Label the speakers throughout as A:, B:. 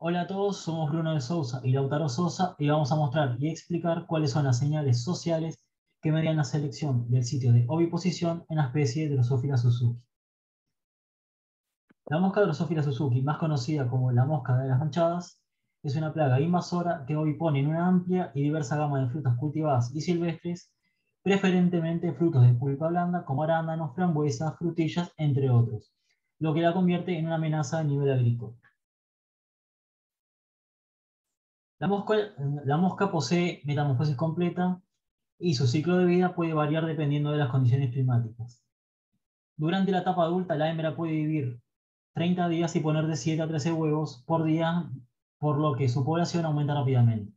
A: Hola a todos, somos Bruno de Sousa y Lautaro Sosa y vamos a mostrar y explicar cuáles son las señales sociales que median la selección del sitio de oviposición en la especie Drosophila suzuki. La mosca Drosophila suzuki, más conocida como la mosca de las manchadas, es una plaga invasora que ovipone en una amplia y diversa gama de frutas cultivadas y silvestres, preferentemente frutos de pulpa blanda como arándanos, frambuesas, frutillas, entre otros, lo que la convierte en una amenaza a nivel agrícola. La mosca, la mosca posee metamorfosis completa y su ciclo de vida puede variar dependiendo de las condiciones climáticas. Durante la etapa adulta, la hembra puede vivir 30 días y poner de 7 a 13 huevos por día, por lo que su población aumenta rápidamente.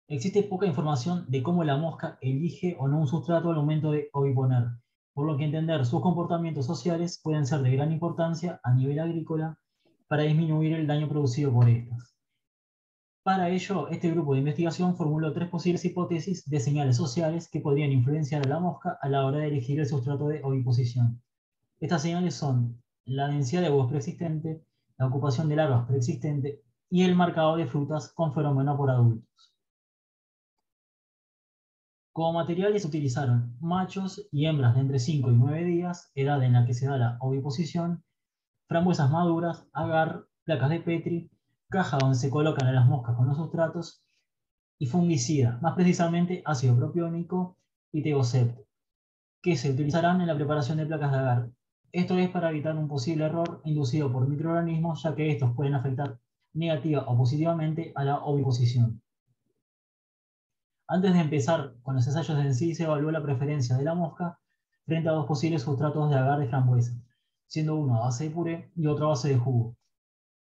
A: Existe poca información de cómo la mosca elige o no un sustrato al momento de oviponer, por lo que entender sus comportamientos sociales pueden ser de gran importancia a nivel agrícola para disminuir el daño producido por estas. Para ello, este grupo de investigación formuló tres posibles hipótesis de señales sociales que podrían influenciar a la mosca a la hora de elegir el sustrato de oviposición. Estas señales son la densidad de huevos preexistente, la ocupación de larvas preexistente y el marcado de frutas con feromonas por adultos. Como materiales se utilizaron machos y hembras de entre 5 y 9 días, edad en la que se da la oviposición, frambuesas maduras, agar, placas de Petri, caja donde se colocan a las moscas con los sustratos y fungicida, más precisamente ácido propiónico y tegocepto, que se utilizarán en la preparación de placas de agar. Esto es para evitar un posible error inducido por microorganismos, ya que estos pueden afectar negativa o positivamente a la oviposición. Antes de empezar con los ensayos en sí, se evaluó la preferencia de la mosca frente a dos posibles sustratos de agar de frambuesa, siendo uno a base de puré y otro a base de jugo.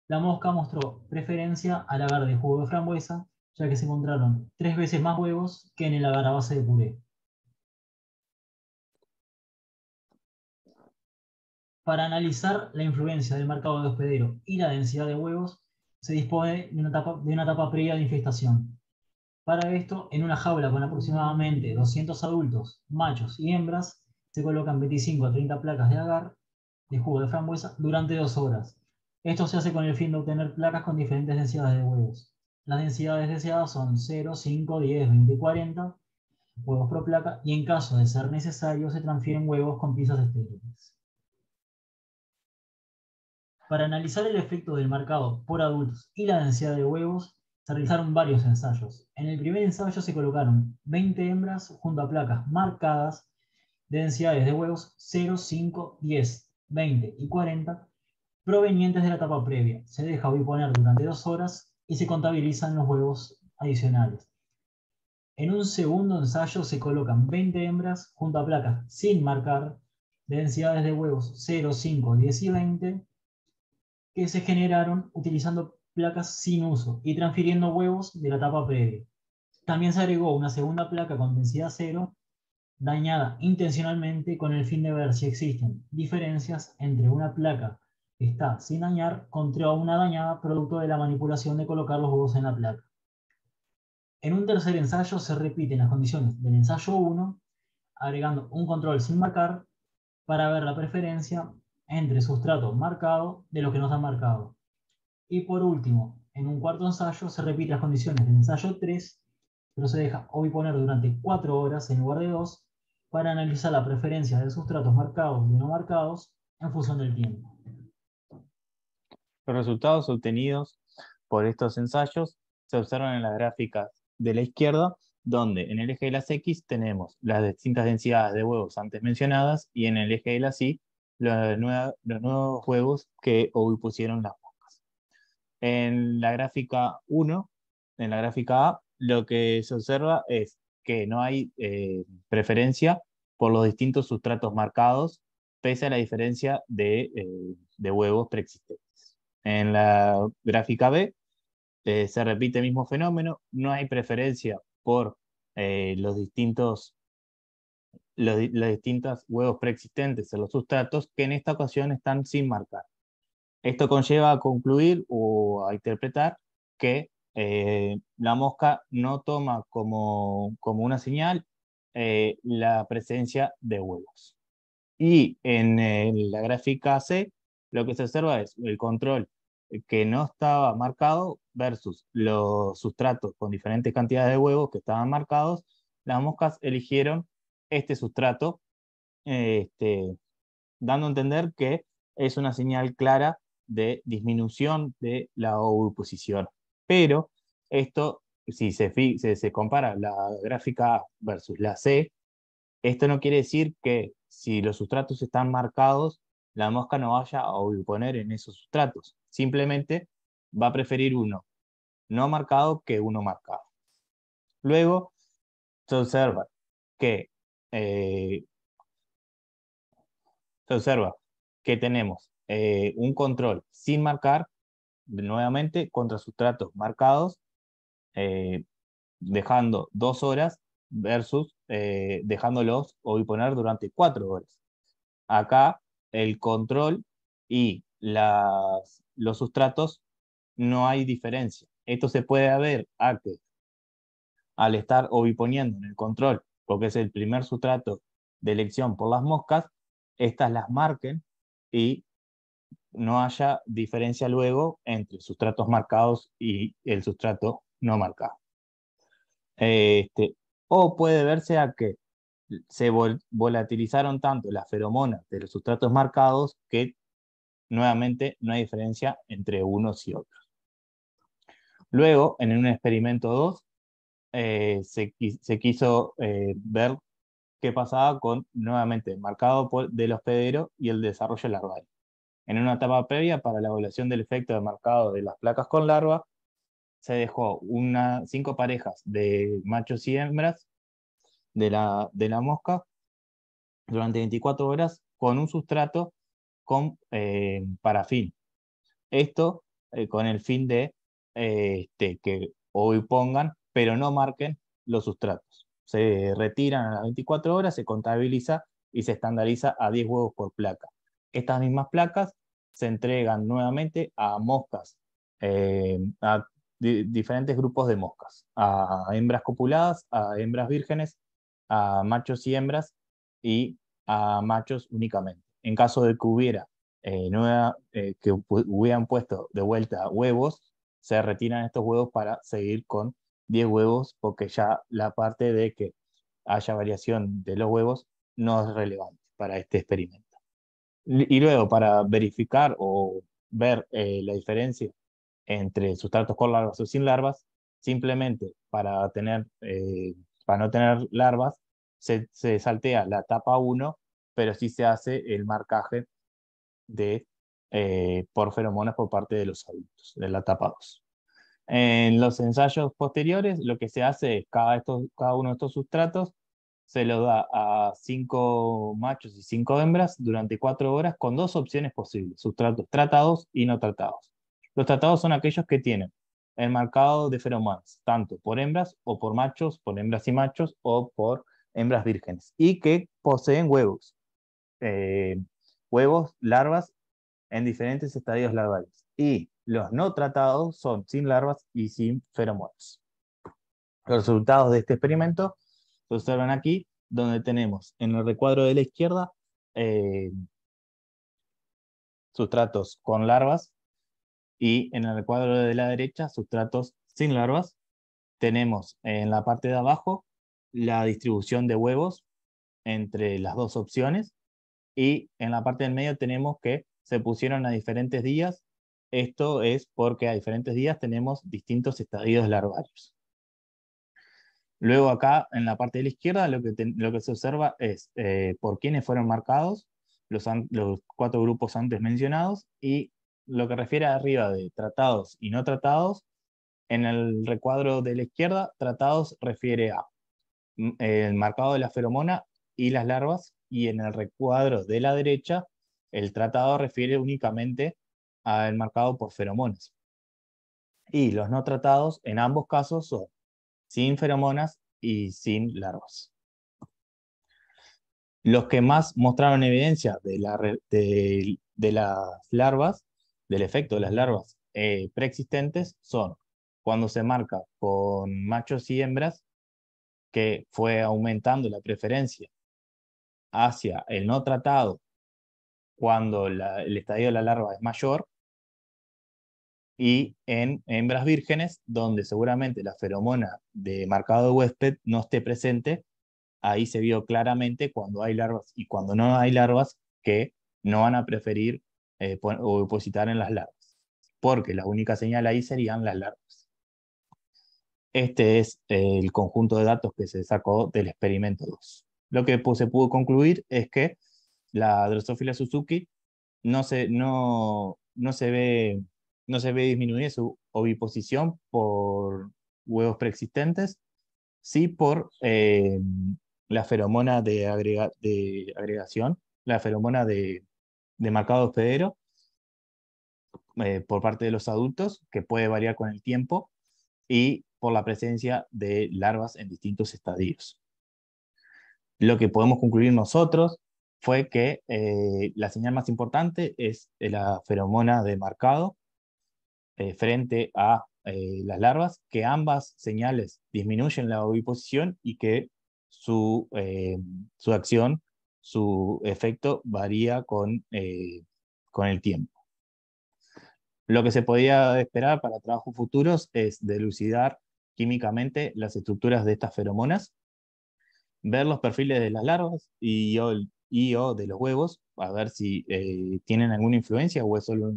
A: La mosca mostró preferencia al agar de jugo de frambuesa, ya que se encontraron 3 veces más huevos que en el agar a base de puré. Para analizar la influencia del marcado de hospedero y la densidad de huevos, se dispone de una etapa previa de infestación. Para esto, en una jaula con aproximadamente 200 adultos, machos y hembras, se colocan 25 a 30 placas de agar de jugo de frambuesa durante 2 horas. Esto se hace con el fin de obtener placas con diferentes densidades de huevos. Las densidades deseadas son 0, 5, 10, 20 y 40 huevos por placa, y en caso de ser necesario se transfieren huevos con piezas estériles. Para analizar el efecto del marcado por adultos y la densidad de huevos, se realizaron varios ensayos. En el primer ensayo se colocaron 20 hembras junto a placas marcadas de densidades de huevos 0, 5, 10, 20 y 40 provenientes de la etapa previa. Se deja oviponer durante 2 horas y se contabilizan los huevos adicionales. En un segundo ensayo se colocan 20 hembras junto a placas sin marcar de densidades de huevos 0, 5, 10 y 20 que se generaron utilizando placas sin uso y transfiriendo huevos de la etapa previa. También se agregó una segunda placa con densidad cero, dañada intencionalmente con el fin de ver si existen diferencias entre una placa que está sin dañar contra una dañada producto de la manipulación de colocar los huevos en la placa. En un tercer ensayo se repiten las condiciones del ensayo 1, agregando un control sin marcar para ver la preferencia entre sustrato marcado de lo que no está marcado. Y por último, en un cuarto ensayo se repiten las condiciones del ensayo 3, pero se deja oviponer durante 4 horas en lugar de 2 para analizar la preferencia de sustratos marcados y no marcados en función del tiempo.
B: Los resultados obtenidos por estos ensayos se observan en las gráficas de la izquierda, donde en el eje de las X tenemos las distintas densidades de huevos antes mencionadas y en el eje de las Y los nuevos huevos que ovipusieron las moscas. En la gráfica 1, en la gráfica A, lo que se observa es que no hay preferencia por los distintos sustratos marcados, pese a la diferencia de huevos preexistentes. En la gráfica B se repite el mismo fenómeno, no hay preferencia por los distintos huevos preexistentes en los sustratos que en esta ocasión están sin marcar. Esto conlleva a concluir o a interpretar que la mosca no toma como una señal la presencia de huevos. Y en la gráfica C lo que se observa es el control que no estaba marcado versus los sustratos con diferentes cantidades de huevos que estaban marcados. Las moscas eligieron este sustrato, dando a entender que es una señal clara de disminución de la oviposición. Pero esto, si se compara la gráfica A versus la C, esto no quiere decir que si los sustratos están marcados, la mosca no vaya a oviponer en esos sustratos. Simplemente va a preferir uno no marcado que uno marcado. Luego se observa que, eh, se observa que tenemos un control sin marcar, nuevamente contra sustratos marcados, eh, dejando 2 horas versus dejándolos oviponar durante 4 horas. Acá el control y los sustratos no hay diferencia. Esto se puede ver a que al estar oviponiendo en el control, porque es el primer sustrato de elección por las moscas, estas las marquen y no haya diferencia luego entre sustratos marcados y el sustrato no marcado. Este, o puede verse a que se volatilizaron tanto las feromonas de los sustratos marcados que nuevamente no hay diferencia entre unos y otros. Luego, en un experimento 2, se quiso ver qué pasaba con, nuevamente, el marcado del hospedero y el desarrollo larval. En una etapa previa, para la evaluación del efecto de marcado de las placas con larva, se dejó 5 parejas de machos y hembras de la mosca durante 24 horas con un sustrato con parafín. Esto con el fin de que hoy pongan, pero no marquen los sustratos. Se retiran a las 24 horas, se contabiliza y se estandariza a 10 huevos por placa. Estas mismas placas se entregan nuevamente a moscas, a diferentes grupos de moscas, a hembras copuladas, a hembras vírgenes, a machos y hembras y a machos únicamente. En caso de que hubiera que hubieran puesto de vuelta huevos, se retiran estos huevos para seguir con 10 huevos, porque ya la parte de que haya variación de los huevos no es relevante para este experimento. Y luego, para verificar o ver la diferencia entre sustratos con larvas o sin larvas, simplemente para no tener larvas, se saltea la etapa 1, pero sí se hace el marcaje por feromonas por parte de los adultos, de la etapa 2. En los ensayos posteriores, lo que se hace es cada uno de estos sustratos se lo da a 5 machos y 5 hembras durante 4 horas con 2 opciones posibles: sustratos tratados y no tratados. Los tratados son aquellos que tienen el marcado de feromonas, tanto por hembras o por machos, por hembras y machos o por hembras vírgenes, y que poseen huevos, larvas en diferentes estadios larvales. Y los no tratados son sin larvas y sin feromonas. Los resultados de este experimento se observan aquí, donde tenemos en el recuadro de la izquierda sustratos con larvas y en el recuadro de la derecha sustratos sin larvas. Tenemos en la parte de abajo la distribución de huevos entre las dos opciones, y en la parte del medio tenemos que se pusieron a diferentes días. Esto es porque a diferentes días tenemos distintos estadios larvarios. Luego acá en la parte de la izquierda lo que se observa es por quiénes fueron marcados los 4 grupos antes mencionados, y lo que refiere arriba de tratados y no tratados, en el recuadro de la izquierda, tratados refiere a el marcado de la feromona y las larvas, y en el recuadro de la derecha, el tratado refiere únicamente al marcado por feromonas. Y los no tratados en ambos casos son sin feromonas y sin larvas. Los que más mostraron evidencia de las larvas, del efecto de las larvas preexistentes, son cuando se marca con machos y hembras, que fue aumentando la preferencia hacia el no tratado cuando el estadio de la larva es mayor, y en hembras vírgenes, donde seguramente la feromona de marcado de huésped no esté presente. Ahí se vio claramente cuando hay larvas y cuando no hay larvas que no van a preferir ovipositar en las larvas, porque la única señal ahí serían las larvas. Este es el conjunto de datos que se sacó del experimento 2. Lo que se pudo concluir es que la Drosophila Suzuki no se ve disminuir su oviposición por huevos preexistentes, sí por la feromona de agregación, la feromona de marcado hospedero por parte de los adultos, que puede variar con el tiempo, y por la presencia de larvas en distintos estadios. Lo que podemos concluir nosotros fue que la señal más importante es la feromona de marcado frente a las larvas, que ambas señales disminuyen la oviposición y que su acción, su efecto varía con el tiempo. Lo que se podía esperar para trabajos futuros es dilucidar químicamente las estructuras de estas feromonas, ver los perfiles de las larvas y o de los huevos, a ver si tienen alguna influencia o es solo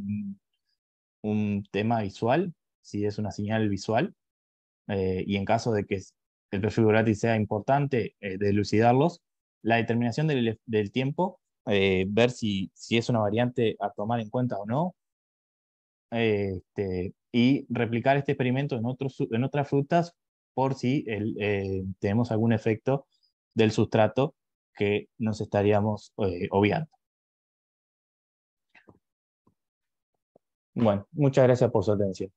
B: un tema visual, si es una señal visual, y en caso de que el perfil volátil sea importante, dilucidarlos. La determinación del tiempo, ver si es una variante a tomar en cuenta o no, y replicar este experimento en otras frutas por si tenemos algún efecto del sustrato que nos estaríamos obviando. Bueno, muchas gracias por su atención.